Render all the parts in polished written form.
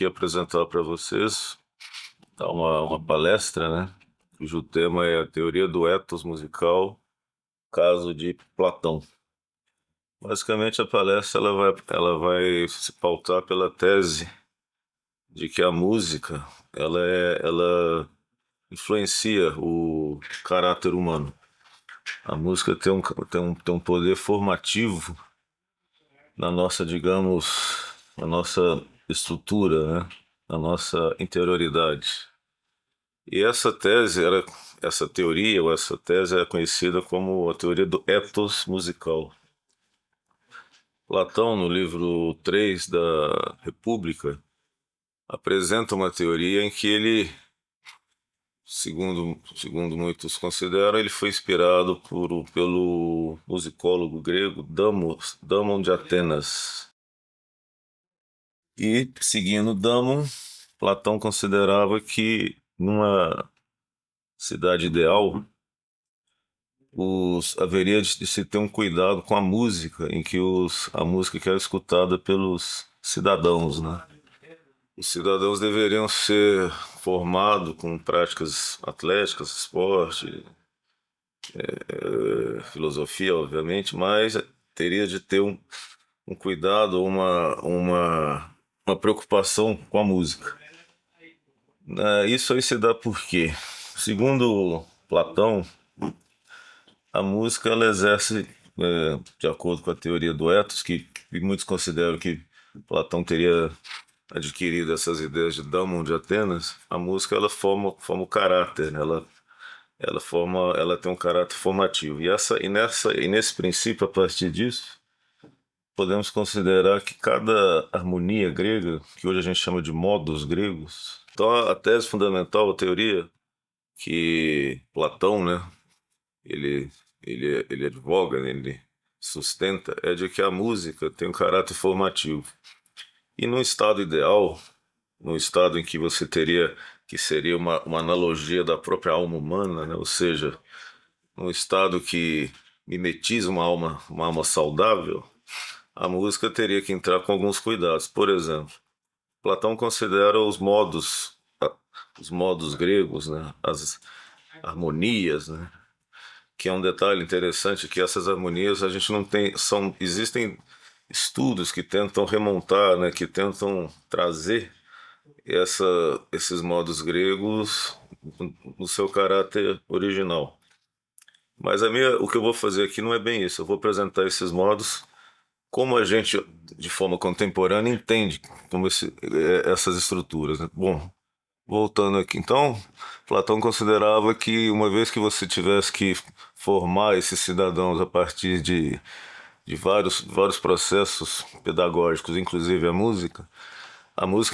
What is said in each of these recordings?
aqui apresentar para vocês uma palestra, né? Cujo tema é a teoria do ethos musical, caso de Platão. Basicamente, a palestra ela vai se pautar pela tese de que a música ela influencia o caráter humano. A música tem um poder formativo na nossa, digamos, na nossa estrutura, né? Na nossa interioridade. E essa teoria ou essa tese é conhecida como a teoria do ethos musical. Platão, no livro 3 da República, apresenta uma teoria em que ele, segundo muitos consideram, ele foi inspirado pelo musicólogo grego Damon de Atenas. E, seguindo Damon, Platão considerava que numa cidade ideal haveria de se ter um cuidado com a música, em que a música que era escutada pelos cidadãos, né? Os cidadãos deveriam ser formados com práticas atléticas, esporte, filosofia, obviamente, mas teria de ter um cuidado, uma preocupação com a música. Isso aí se dá por quê? Segundo Platão, a música ela exerce, de acordo com a teoria do ethos, que muitos consideram que Platão teria adquirido essas ideias de Damon de Atenas, a música ela forma o caráter, né? Ela tem um caráter formativo. E nesse princípio, a partir disso, podemos considerar que cada harmonia grega, que hoje a gente chama de modos gregos, então a tese fundamental, a teoria que Platão, né, ele, ele advoga, né, ele sustenta, é de que a música tem um caráter formativo. E num estado ideal, num estado em que você teria, que seria uma analogia da própria alma humana, né, ou seja, num estado que mimetiza uma alma saudável, a música teria que entrar com alguns cuidados. Por exemplo, Platão considera os modos gregos, né, as harmonias, né, que é um detalhe interessante que essas harmonias a gente não tem, existem estudos que tentam remontar, né, que tentam trazer esses modos gregos no seu caráter original. Mas o que eu vou fazer aqui não é bem isso. Eu vou apresentar esses modos como a gente, de forma contemporânea, entende essas estruturas, né? Bom, voltando aqui, então, Platão considerava que uma vez que você tivesse que formar esses cidadãos a partir de vários processos pedagógicos, inclusive a música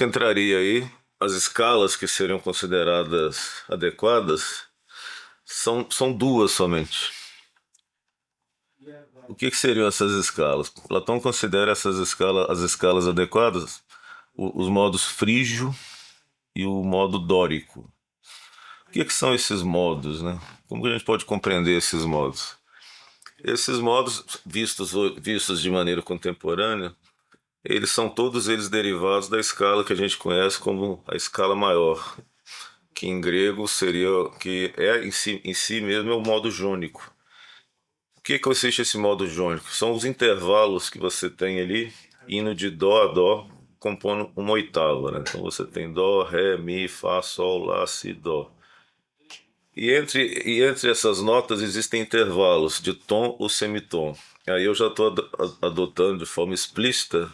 entraria aí, as escalas que seriam consideradas adequadas são duas somente. O que seriam essas escalas? Platão considera as escalas adequadas, os modos frígio e o modo dórico. O que são esses modos, né? Como que a gente pode compreender esses modos? Esses modos, vistos de maneira contemporânea, todos eles derivados da escala que a gente conhece como a escala maior, que em grego em si mesmo é o modo jônico. O que consiste esse modo jônico? São os intervalos que você tem ali, indo de dó a dó, compondo uma oitava, né? Então você tem dó, ré, mi, fá, sol, lá, si, dó. E entre essas notas existem intervalos de tom ou semitom. Aí eu já estou adotando de forma explícita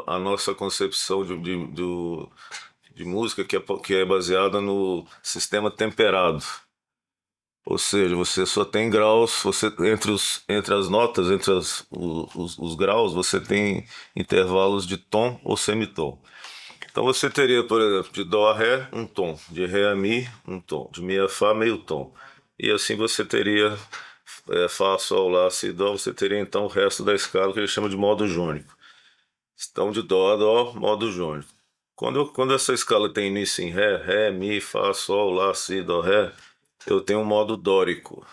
a nossa concepção de música que é baseada no sistema temperado. Ou seja, você só tem graus, entre as notas, os graus, você tem intervalos de tom ou semitom. Então você teria, por exemplo, de dó a ré, um tom, de ré a mi, um tom, de mi a fá, meio tom. E assim você teria fá, sol, lá, si, dó, você teria então o resto da escala que ele chama de modo jônico. Então de dó a dó, modo jônico. Quando essa escala tem início em ré, ré, mi, fá, sol, lá, si, dó, ré, eu tenho um modo dórico.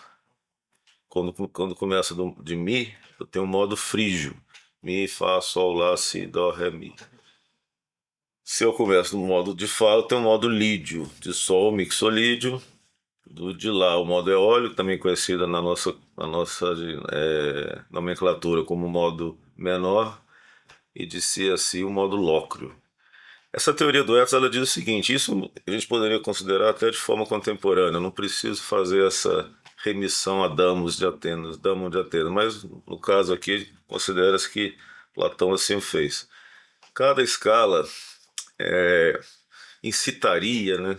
Quando começa de mi, eu tenho um modo frígio. Mi, fá, sol, lá, si, dó, ré, mi. Se eu começo no modo de Fá, tem o modo lídio, de Sol mixolídio. De lá, o modo eólico, também conhecido na nossa nomenclatura como modo menor, e de Si a Si o modo lócreo. Essa teoria do Hertz ela diz o seguinte: isso a gente poderia considerar até de forma contemporânea, eu não preciso fazer essa remissão a Damon de Atenas, mas no caso aqui considera-se que Platão assim o fez. Cada escala incitaria, né,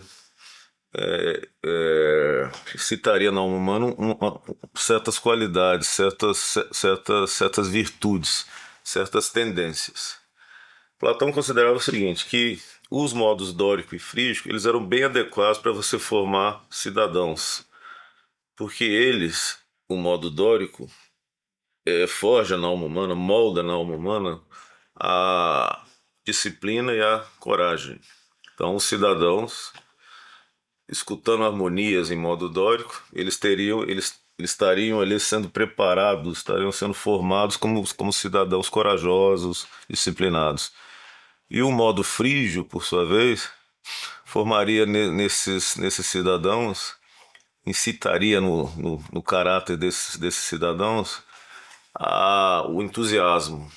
citaria na alma humana certas qualidades, certas virtudes, certas tendências. Platão considerava o seguinte, que os modos dórico e frígico eles eram bem adequados para você formar cidadãos, porque eles, o modo dórico, forja na alma humana, molda na alma humana a disciplina e a coragem. Então, os cidadãos escutando harmonias em modo dórico, eles estariam ali sendo preparados, estariam sendo formados como cidadãos corajosos, disciplinados. E o modo frígio, por sua vez, formaria nesses cidadãos, incitaria no caráter desses cidadãos o entusiasmo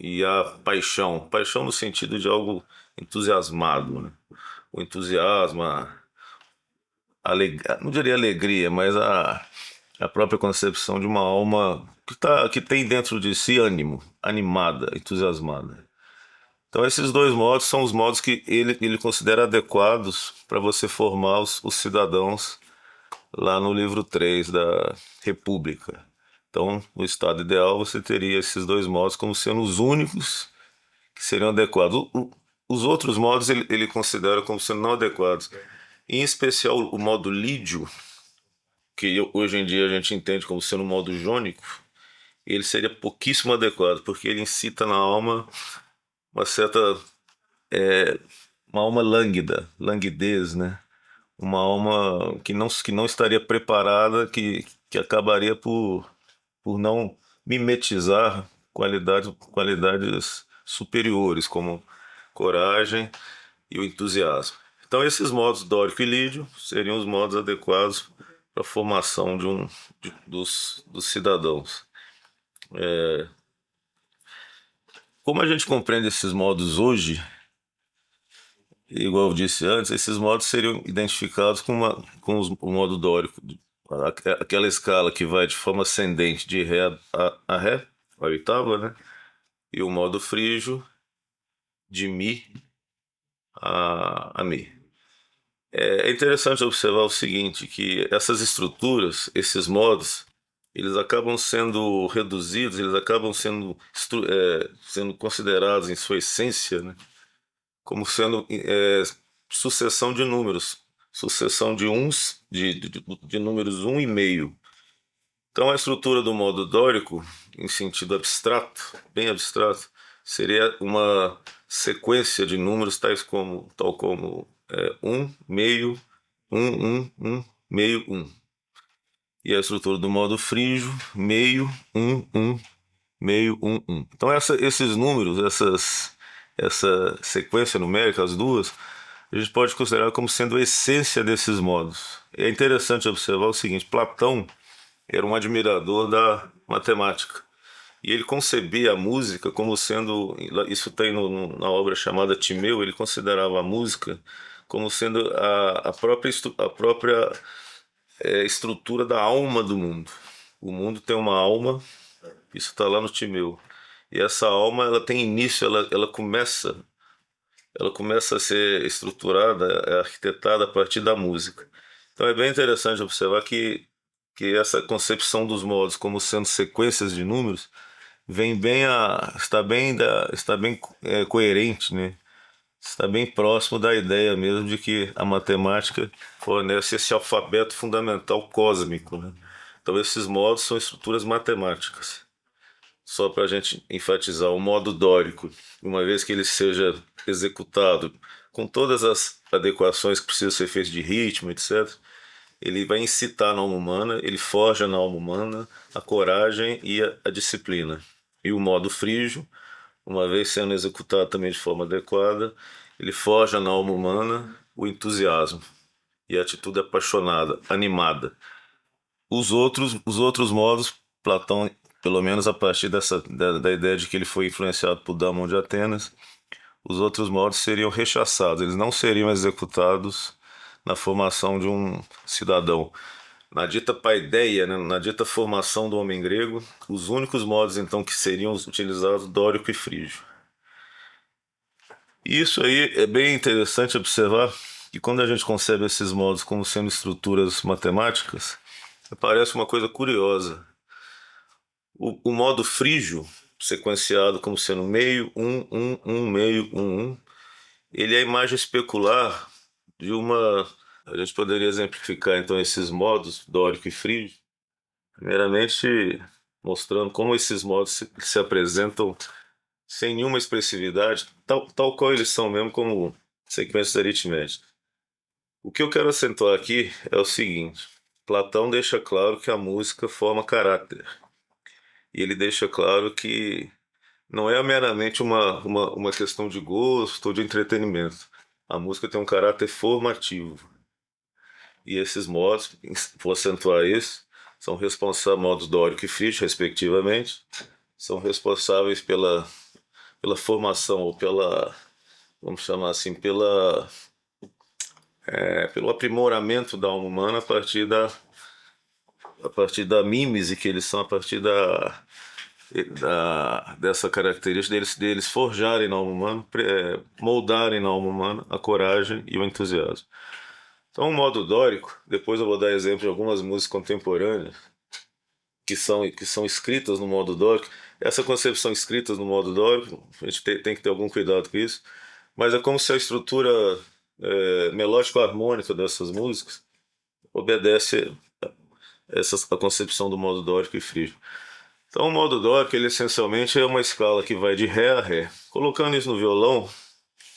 e a paixão. Paixão no sentido de algo entusiasmado, né? O entusiasmo, não diria alegria, mas a própria concepção de uma alma que tem dentro de si ânimo, animada, entusiasmada. Então esses dois modos são os modos que ele considera adequados para você formar os cidadãos lá no livro 3 da República. Então, no estado ideal, você teria esses dois modos como sendo os únicos que seriam adequados. Os outros modos ele considera como sendo não adequados. Em especial o modo lídio, que hoje em dia a gente entende como sendo um modo jônico, ele seria pouquíssimo adequado, porque ele incita na alma uma certa uma alma lânguida, languidez, né? Uma alma que não estaria preparada, que acabaria por não mimetizar qualidades superiores, como coragem e o entusiasmo. Então, esses modos dórico e lídio seriam os modos adequados para a formação dos cidadãos. Como a gente compreende esses modos hoje, igual eu disse antes, esses modos seriam identificados com o modo dórico, aquela escala que vai de forma ascendente de Ré a Ré, a oitava, né? E o modo frígio de Mi a Mi. É interessante observar o seguinte, que essas estruturas, esses modos, eles acabam sendo reduzidos, eles acabam sendo considerados em sua essência, né, como sendo sucessão de números, sucessão de uns, de números um e meio. Então a estrutura do modo dórico, em sentido abstrato, bem abstrato, seria uma sequência de números tal como meio, meio, um. E a estrutura do modo frígio, meio, meio, um. Então esses números, essa sequência numérica, as duas, a gente pode considerar como sendo a essência desses modos. É interessante observar o seguinte: Platão era um admirador da matemática. E ele concebia a música como sendo, isso tem na obra chamada Timeu, ele considerava a música como sendo a própria estrutura da alma do mundo. O mundo tem uma alma, isso está lá no Timeu. E essa alma ela tem início, ela começa a ser estruturada, arquitetada a partir da música. Então é bem interessante observar que essa concepção dos modos como sendo sequências de números está bem coerente, né? Está bem próximo da ideia mesmo de que a matemática fornece esse alfabeto fundamental cósmico, né? Então esses modos são estruturas matemáticas. Só para a gente enfatizar, o modo dórico, uma vez que ele seja executado com todas as adequações que precisam ser feitas de ritmo, etc., ele vai incitar na alma humana, ele forja na alma humana a coragem e a disciplina. E o modo frígio uma vez sendo executado também de forma adequada, ele forja na alma humana o entusiasmo e a atitude apaixonada, animada. Os outros modos, Platão, pelo menos a partir da ideia de que ele foi influenciado por Damon de Atenas, os outros modos seriam rechaçados, eles não seriam executados na formação de um cidadão. Na dita paideia, né, na dita formação do homem grego, os únicos modos então que seriam utilizados, dórico e frígio. E isso aí é bem interessante observar que quando a gente concebe esses modos como sendo estruturas matemáticas, parece uma coisa curiosa. O modo frígio, sequenciado como sendo meio, meio, ele é a imagem especular de uma. A gente poderia exemplificar então esses modos, dórico e frígio, primeiramente mostrando como esses modos se apresentam sem nenhuma expressividade, tal qual eles são mesmo como sequências aritméticas. O que eu quero acentuar aqui é o seguinte: Platão deixa claro que a música forma caráter. E ele deixa claro que não é meramente uma questão de gosto ou de entretenimento. A música tem um caráter formativo. E esses modos, vou acentuar isso, são responsáveis, modos dórico e frígio, respectivamente, são responsáveis pela formação ou pela, vamos chamar assim, pelo aprimoramento da alma humana a partir da mímese que eles são, a partir dessa característica deles forjarem na alma humana, moldarem na alma humana a coragem e o entusiasmo. Então, o modo dórico, depois eu vou dar exemplo de algumas músicas contemporâneas que são escritas no modo dórico. Essa concepção escritas no modo dórico, a gente tem que ter algum cuidado com isso, mas é como se a estrutura melódico-harmônica dessas músicas obedece a concepção do modo dórico e frígio. Então, o modo dórico, ele essencialmente é uma escala que vai de Ré a Ré. Colocando isso no violão,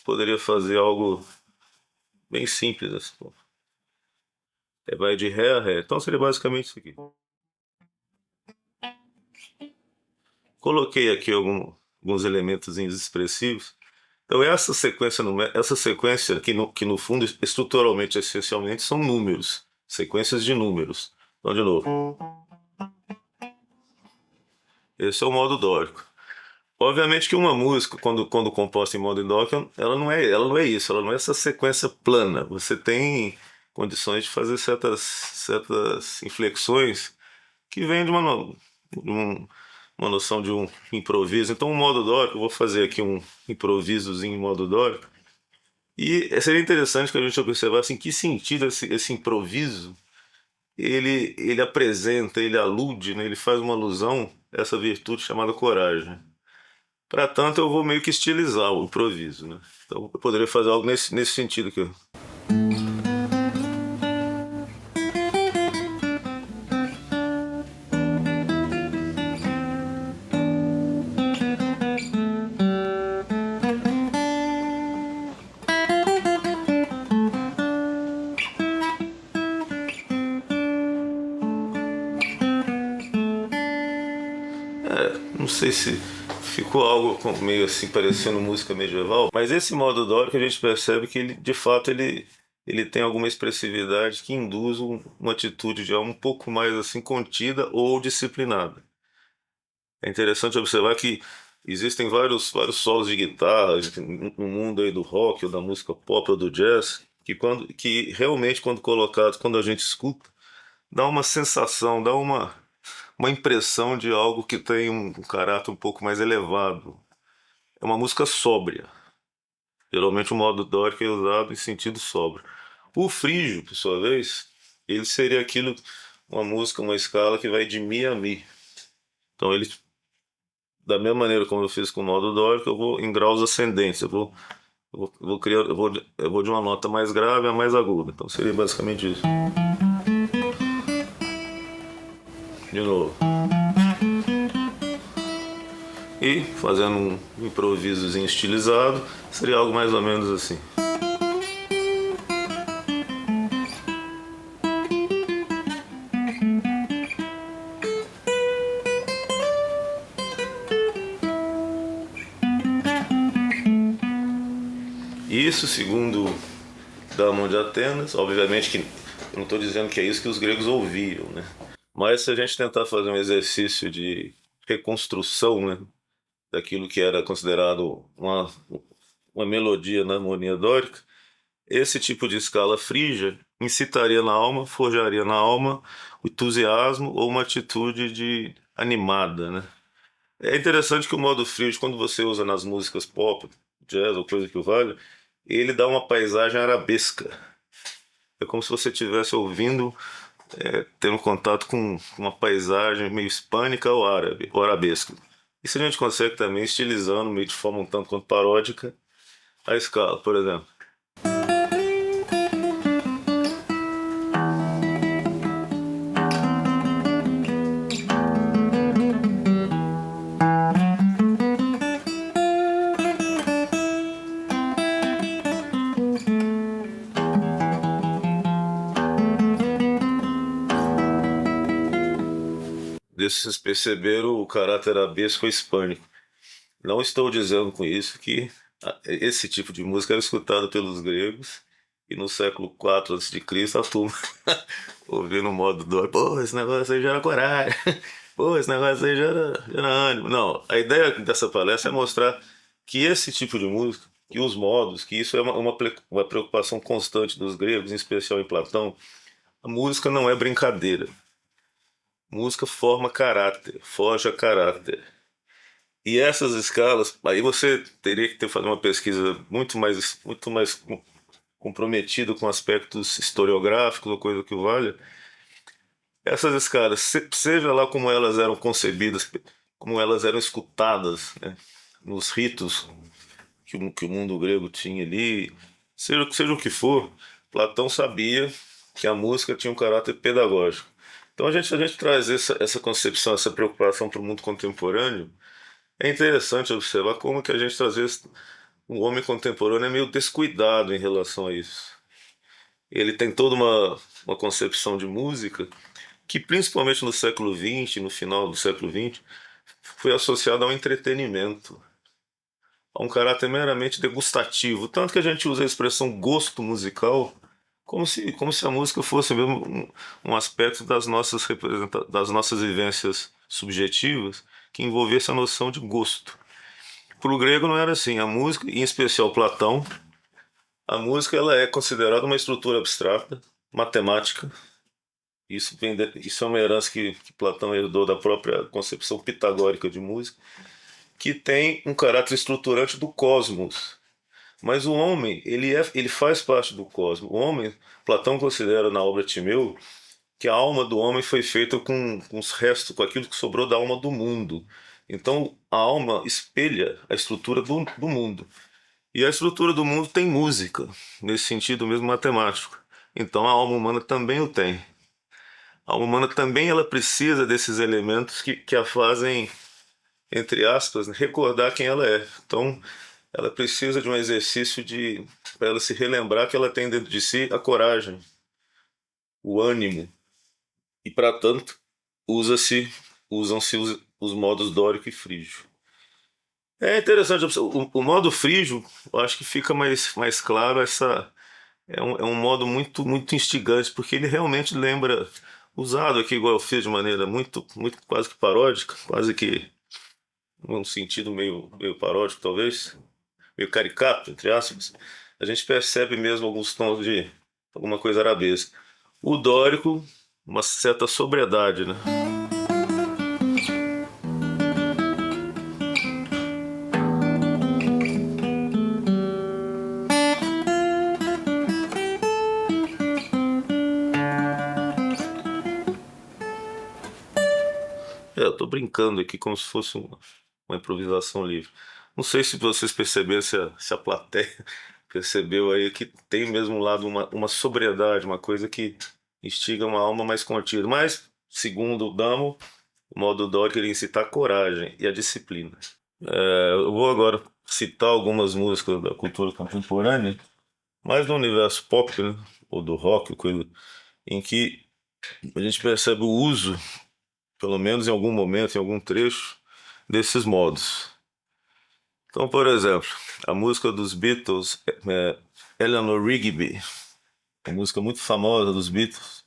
poderia fazer algo bem simples. Assim. Vai de Ré a Ré. Então, seria basicamente isso aqui. Coloquei aqui alguns elementos expressivos. Então, essa sequência que no fundo, estruturalmente, essencialmente, são números. Sequências de números. Então, de novo. Esse é o modo dórico. Obviamente que uma música, quando composta em modo dórico, ela não é isso, ela não é essa sequência plana. Você tem condições de fazer certas inflexões que vêm de uma noção de um improviso. Então, o modo dórico, eu vou fazer aqui um improvisozinho em modo dórico. E seria interessante que a gente observasse em que sentido esse improviso ele apresenta, ele alude, né, ele faz uma alusão a essa virtude chamada coragem. Para tanto, eu vou meio que estilizar o improviso, né? Então, eu poderia fazer algo nesse sentido aqui. Não sei se ficou algo meio assim parecendo música medieval, mas esse modo dórico a gente percebe que ele, de fato, ele tem alguma expressividade que induz uma atitude de alma um pouco mais assim contida ou disciplinada. É interessante observar que existem vários solos de guitarra no mundo aí do rock ou da música pop ou do jazz que realmente quando colocados, quando a gente escuta, dá uma sensação, dá uma impressão de algo que tem um caráter um pouco mais elevado. É uma música sóbria. Geralmente o modo dórico é usado em sentido sóbrio. O frígio, por sua vez, ele seria uma música, uma escala que vai de Mi a Mi. Então ele, da mesma maneira como eu fiz com o modo dórico, eu vou em graus ascendentes. Eu vou de uma nota mais grave a mais aguda. Então seria basicamente isso. De novo. E fazendo um improvisozinho estilizado, seria algo mais ou menos assim. Isso, segundo Damon de Atenas, obviamente que eu não estou dizendo que é isso que os gregos ouviam, né? Mas se a gente tentar fazer um exercício de reconstrução, né, daquilo que era considerado uma melodia na harmonia dórica, esse tipo de escala frígia incitaria na alma, forjaria na alma o entusiasmo ou uma atitude de animada, né? É interessante que o modo frígio, quando você usa nas músicas pop, jazz ou coisa que o valha, ele dá uma paisagem arabesca. É como se você estivesse ouvindo, tendo contato com uma paisagem meio hispânica ou árabe, ou arabesca. Isso a gente consegue também estilizando, meio de forma um tanto quanto paródica, a escala, por exemplo. Vocês perceberam o caráter arabesco hispânico. Não estou dizendo com isso que esse tipo de música era escutada pelos gregos e no século IV a.C. a turma ouvindo o modo dórico. Pô, esse negócio aí já era coragem. Pô, esse negócio aí já era ânimo. Não, a ideia dessa palestra é mostrar que esse tipo de música, que os modos, que isso é uma preocupação constante dos gregos, em especial em Platão. A música não é brincadeira. Música forma caráter, forja caráter. E essas escalas, aí você teria que fazer uma pesquisa muito mais comprometida com aspectos historiográficos ou coisa que valha. Essas escalas, seja lá como elas eram concebidas, como elas eram escutadas, né, nos ritos que o mundo grego tinha ali, seja o que for, Platão sabia que a música tinha um caráter pedagógico. Então a gente traz essa concepção, essa preocupação para o mundo contemporâneo. É interessante observar como que a gente, às vezes, o homem contemporâneo é meio descuidado em relação a isso. Ele tem toda uma concepção de música que, principalmente no século XX, no final do século XX, foi associada ao entretenimento, a um caráter meramente degustativo. Tanto que a gente usa a expressão gosto musical como se a música fosse mesmo um aspecto das nossas vivências subjetivas que envolvesse a noção de gosto. Para o grego não era assim. A música, em especial Platão, a música ela é considerada uma estrutura abstrata, matemática. Isso é uma herança que Platão herdou da própria concepção pitagórica de música, que tem um caráter estruturante do cosmos. Mas o homem, ele faz parte do cosmos. O homem, Platão considera na obra Timeu que a alma do homem foi feita com os restos, com aquilo que sobrou da alma do mundo. Então, a alma espelha a estrutura do mundo. E a estrutura do mundo tem música, nesse sentido mesmo matemático. Então, a alma humana também o tem. A alma humana também ela precisa desses elementos que a fazem, entre aspas, recordar quem ela é. Então, ela precisa de um exercício para ela se relembrar que ela tem dentro de si a coragem, o ânimo. E para tanto, usam-se os modos dórico e frígio. É interessante, o modo frígio, eu acho que fica mais claro é um modo muito instigante, porque ele realmente lembra, usado aqui igual eu fiz de maneira muito quase que paródica, quase que num sentido meio paródico talvez, meio caricato, entre aspas, a gente percebe mesmo alguns tons de alguma coisa arabesca. O dórico, uma certa sobriedade, né? Eu tô brincando aqui como se fosse uma improvisação livre. Não sei se vocês perceberam, se a plateia percebeu aí que tem mesmo um lado, uma sobriedade, uma coisa que instiga uma alma mais contida. Mas, segundo o Damo, o modo dórico ele incita a coragem e a disciplina. Eu vou agora citar algumas músicas da cultura contemporânea, mais do universo pop, né, ou do rock, coisa, em que a gente percebe o uso, pelo menos em algum momento, em algum trecho, desses modos. Então, por exemplo, a música dos Beatles, Eleanor Rigby, uma música muito famosa dos Beatles,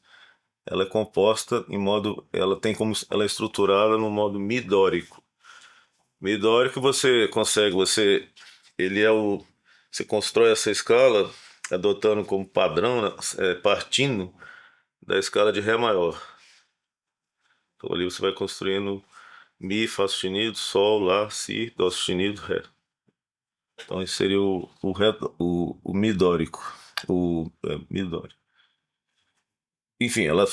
ela é composta em modo, ela é estruturada no modo mi-dórico. Mi-dórico ele é o, você constrói essa escala adotando como padrão, né, partindo da escala de Ré maior. Então ali você vai construindo Mi, Fá sustenido, Sol, Lá, Si, Dó sustenido, Ré. Então esse seria o Mi dórico. Mi dórico. Enfim, ela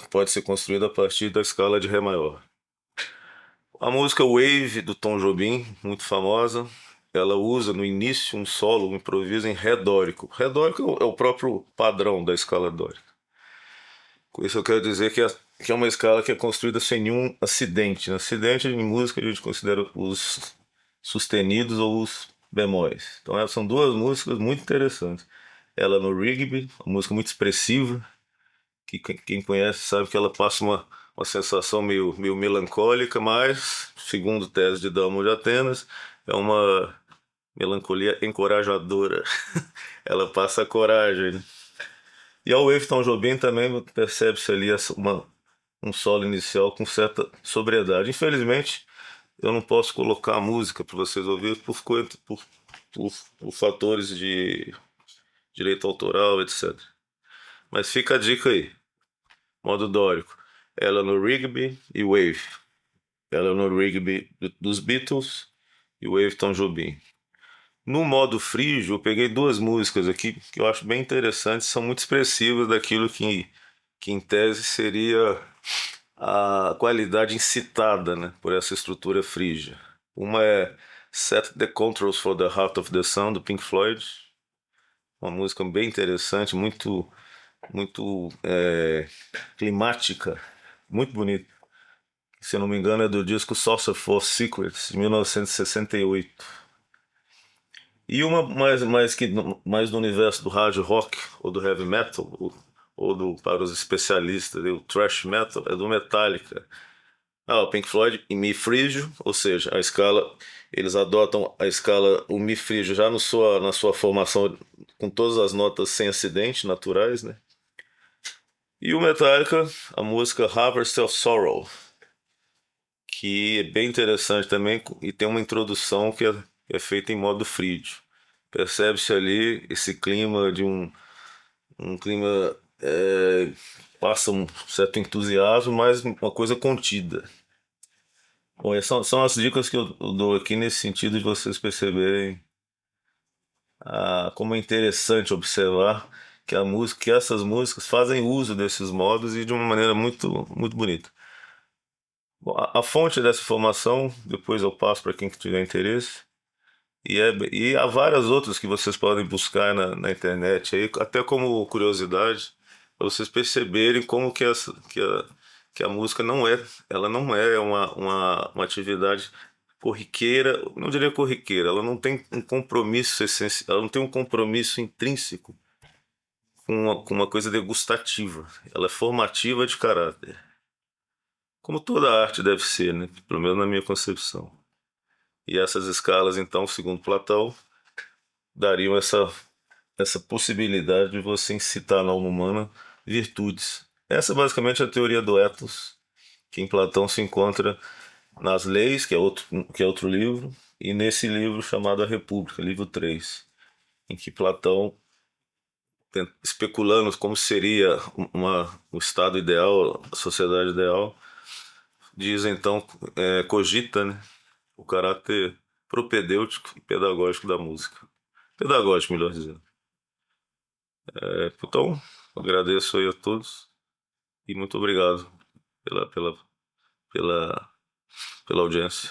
pode ser construída a partir da escala de Ré maior. A música Wave, do Tom Jobim, muito famosa, ela usa no início um solo, um improviso em Ré dórico. Ré dórico é o próprio padrão da escala dórica. Com isso eu quero dizer que é uma escala que é construída sem nenhum acidente. Acidente em música a gente considera os sustenidos ou os bemóis. Então essas são duas músicas muito interessantes. Ela no Rigby, uma música muito expressiva, que quem conhece sabe que ela passa uma sensação meio melancólica, mas, segundo tese de Dalmo de Atenas, é uma melancolia encorajadora. Ela passa a coragem, né? E ao Everton Jobim também percebe-se ali um solo inicial com certa sobriedade. Infelizmente, eu não posso colocar a música para vocês ouvirem por fatores de direito autoral, etc. Mas fica a dica aí. Modo dórico. Eleanor Rigby e Wave. Eleanor Rigby dos Beatles e Wave Tom Jobim. No modo frígio, eu peguei duas músicas aqui que eu acho bem interessantes, são muito expressivas daquilo que em tese seria a qualidade incitada, né, por essa estrutura frígia. Uma é Set the Controls for the Heart of the Sun, do Pink Floyd, uma música bem interessante, muito climática, muito bonita. Se eu não me engano é do disco Saucer for Secrets, de 1968. E uma mais do universo do hard rock ou do heavy metal, para os especialistas, o thrash metal, é do Metallica. O Pink Floyd em Mi frígio, ou seja, a escala, eles adotam a escala, o Mi frígio já na sua formação com todas as notas sem acidente, naturais, né? E o Metallica, a música Harvest of Sorrow, que é bem interessante também e tem uma introdução que é feita em modo frígio. Percebe-se ali esse clima um clima passa um certo entusiasmo, mas uma coisa contida. Bom, essas são as dicas que eu dou aqui nesse sentido de vocês perceberem como é interessante observar que essas músicas fazem uso desses modos e de uma maneira muito bonita. Bom, a fonte dessa informação, depois eu passo para quem tiver interesse. E há várias outras que vocês podem buscar na internet, aí, até como curiosidade, para vocês perceberem como que a música ela não é uma atividade corriqueira, não diria corriqueira, ela não tem um compromisso essencial, ela não tem um compromisso intrínseco com uma coisa degustativa, ela é formativa de caráter, como toda arte deve ser, né? Pelo menos na minha concepção. E essas escalas, então, segundo Platão, dariam essa possibilidade de você incitar na alma humana virtudes. Essa basicamente é a teoria do ethos, que em Platão se encontra nas Leis, que é outro livro, e nesse livro chamado A República, livro 3, em que Platão, especulando como seria o estado ideal, a sociedade ideal, diz então, cogita, né, o caráter propedêutico e pedagógico da música. Pedagógico, melhor dizendo. Então, agradeço aí a todos e muito obrigado pela, pela, pela audiência.